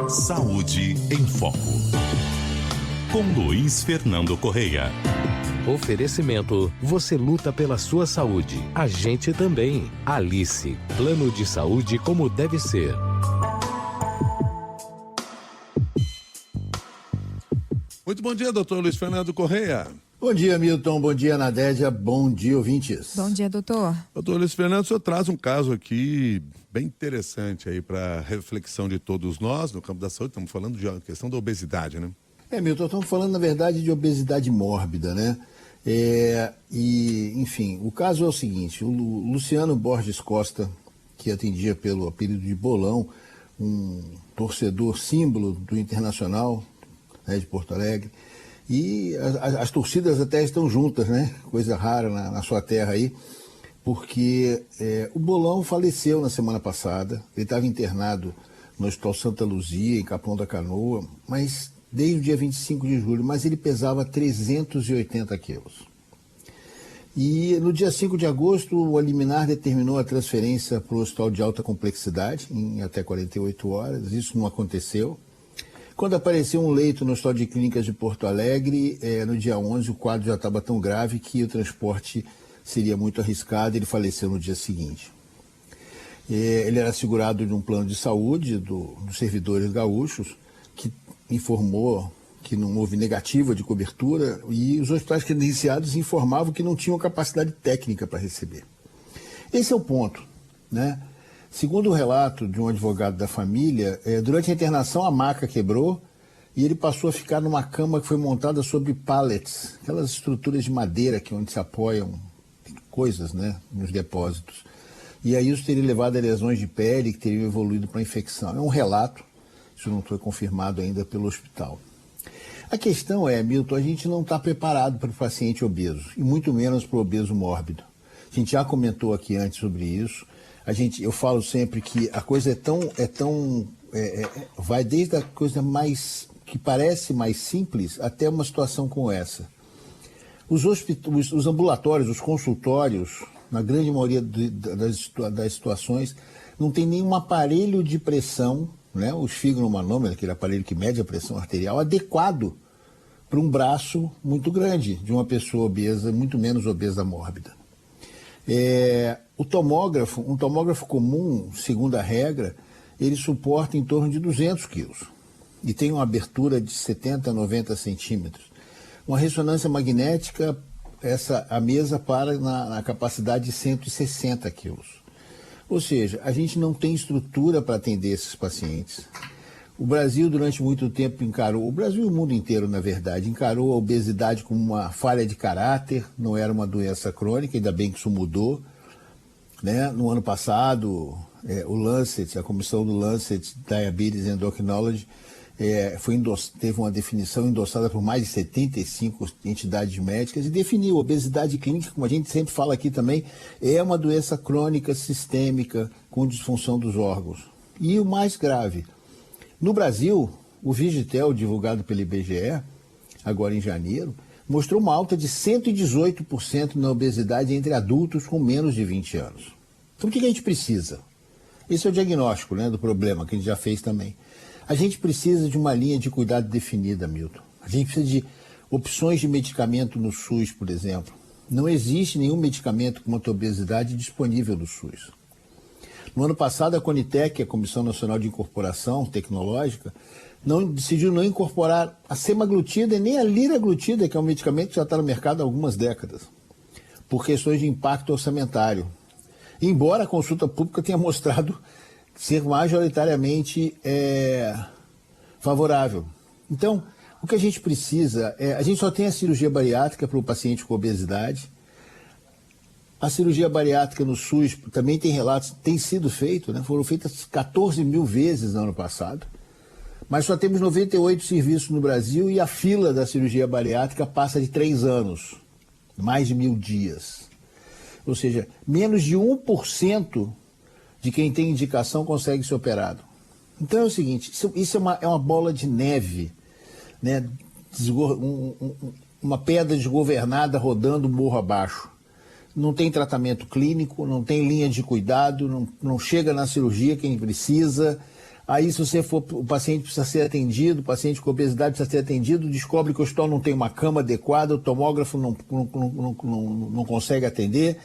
Saúde em Foco, com Luiz Fernando Correia. Oferecimento, você luta pela sua saúde. A gente também. Alice, plano de saúde como deve ser. Muito bom dia, doutor Luiz Fernando Correia. Bom dia, Milton. Bom dia, Nadédia. Bom dia, ouvintes. Bom dia, doutor. Doutor Luiz Fernando, o senhor traz um caso aqui bem interessante aí para reflexão de todos nós no campo da saúde. Estamos falando de uma questão da obesidade, né? Milton, estamos falando, na verdade, de obesidade mórbida, né? Enfim, o caso é o seguinte: o Luciano Borges Costa, que atendia pelo apelido de Bolão, um torcedor símbolo do Internacional, né, de Porto Alegre, e as torcidas até estão juntas, né? Coisa rara na sua terra aí, porque o Bolão faleceu na semana passada. Ele estava internado no Hospital Santa Luzia, em Capão da Canoa, mas desde o dia 25 de julho, mas ele pesava 380 quilos. E no dia 5 de agosto, o liminar determinou a transferência para o Hospital de Alta Complexidade, em até 48 horas. Isso não aconteceu. Quando apareceu um leito no Hospital de Clínicas de Porto Alegre, no dia 11, o quadro já estava tão grave que o transporte seria muito arriscado e ele faleceu no dia seguinte. Ele era segurado de um plano de saúde dos servidores gaúchos, que informou que não houve negativa de cobertura, e os hospitais credenciados informavam que não tinham capacidade técnica para receber. Esse é o ponto, né? Segundo o relato de um advogado da família, durante a internação a maca quebrou e ele passou a ficar numa cama que foi montada sobre pallets, aquelas estruturas de madeira onde se apoiam coisas, né, nos depósitos. E aí isso teria levado a lesões de pele que teriam evoluído para infecção. É um relato, isso não foi confirmado ainda pelo hospital. A questão é, Milton, a gente não está preparado para o paciente obeso, e muito menos para o obeso mórbido. A gente já comentou aqui antes sobre isso. Eu falo sempre que a coisa vai desde a coisa mais, que parece mais simples, até uma situação como essa. Os ambulatórios, os consultórios, na grande maioria das situações, não tem nenhum aparelho de pressão, né, o esfigmomanômetro, aquele aparelho que mede a pressão arterial, adequado para um braço muito grande de uma pessoa obesa, muito menos obesa mórbida. Um tomógrafo comum, segundo a regra, ele suporta em torno de 200 quilos e tem uma abertura de 70 a 90 centímetros. Uma ressonância magnética, a mesa para na capacidade de 160 quilos. Ou seja, a gente não tem estrutura para atender esses pacientes. O Brasil, durante muito tempo, o Brasil e o mundo inteiro, na verdade, encarou a obesidade como uma falha de caráter, não era uma doença crônica, ainda bem que isso mudou, né? No ano passado, o Lancet, a comissão do Lancet Diabetes Endocrinology, teve uma definição endossada por mais de 75 entidades médicas e definiu a obesidade clínica, como a gente sempre fala aqui também, é uma doença crônica sistêmica com disfunção dos órgãos. E o mais grave, no Brasil, o Vigitel, divulgado pelo IBGE, agora em janeiro, mostrou uma alta de 118% na obesidade entre adultos com menos de 20 anos. Então, o que a gente precisa? Esse é o diagnóstico, né, do problema, que a gente já fez também. A gente precisa de uma linha de cuidado definida, Milton. A gente precisa de opções de medicamento no SUS, por exemplo. Não existe nenhum medicamento contra a obesidade disponível no SUS. No ano passado, a Conitec, a Comissão Nacional de Incorporação Tecnológica, decidiu não incorporar a semaglutida e nem a liraglutida, que é um medicamento que já está no mercado há algumas décadas, por questões de impacto orçamentário. Embora a consulta pública tenha mostrado ser majoritariamente favorável. Então, o que a gente precisa a gente só tem a cirurgia bariátrica para o paciente com obesidade. A cirurgia bariátrica no SUS também tem relatos, tem sido feito, né? Foram feitas 14 mil vezes no ano passado, mas só temos 98 serviços no Brasil e a fila da cirurgia bariátrica passa de 3 anos, mais de 1.000 dias. Ou seja, menos de 1% de quem tem indicação consegue ser operado. Então é o seguinte, isso é uma bola de neve, né? Uma pedra desgovernada rodando morro abaixo. Não tem tratamento clínico, não tem linha de cuidado, não chega na cirurgia quem precisa, Aí, se você for, o paciente precisa ser atendido, o paciente com obesidade precisa ser atendido, descobre que o hospital não tem uma cama adequada, o tomógrafo não consegue atender,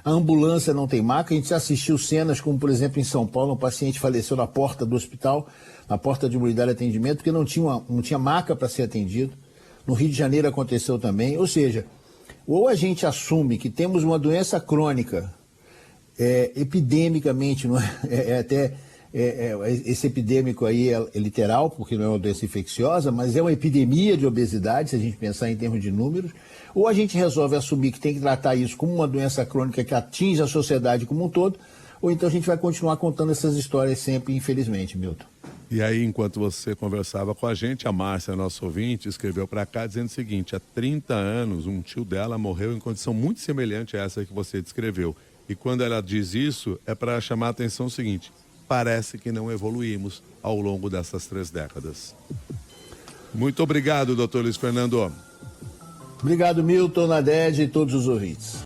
a ambulância não tem maca. A gente já assistiu cenas como, por exemplo, em São Paulo, um paciente faleceu na porta do hospital, na porta de uma unidade de atendimento, porque não tinha maca para ser atendido. No Rio de Janeiro aconteceu também. Ou seja, ou a gente assume que temos uma doença crônica, epidemicamente, não esse epidêmico aí é literal, porque não é uma doença infecciosa, mas é uma epidemia de obesidade, se a gente pensar em termos de números, ou a gente resolve assumir que tem que tratar isso como uma doença crônica que atinge a sociedade como um todo, ou então a gente vai continuar contando essas histórias sempre, infelizmente, Milton. E aí, enquanto você conversava com a gente, a Márcia, nossa ouvinte, escreveu para cá dizendo o seguinte: há 30 anos, um tio dela morreu em condição muito semelhante a essa que você descreveu. E quando ela diz isso, é para chamar a atenção o seguinte: parece que não evoluímos ao longo dessas 3 décadas. Muito obrigado, doutor Luiz Fernando. Obrigado, Milton, Nadege e todos os ouvintes.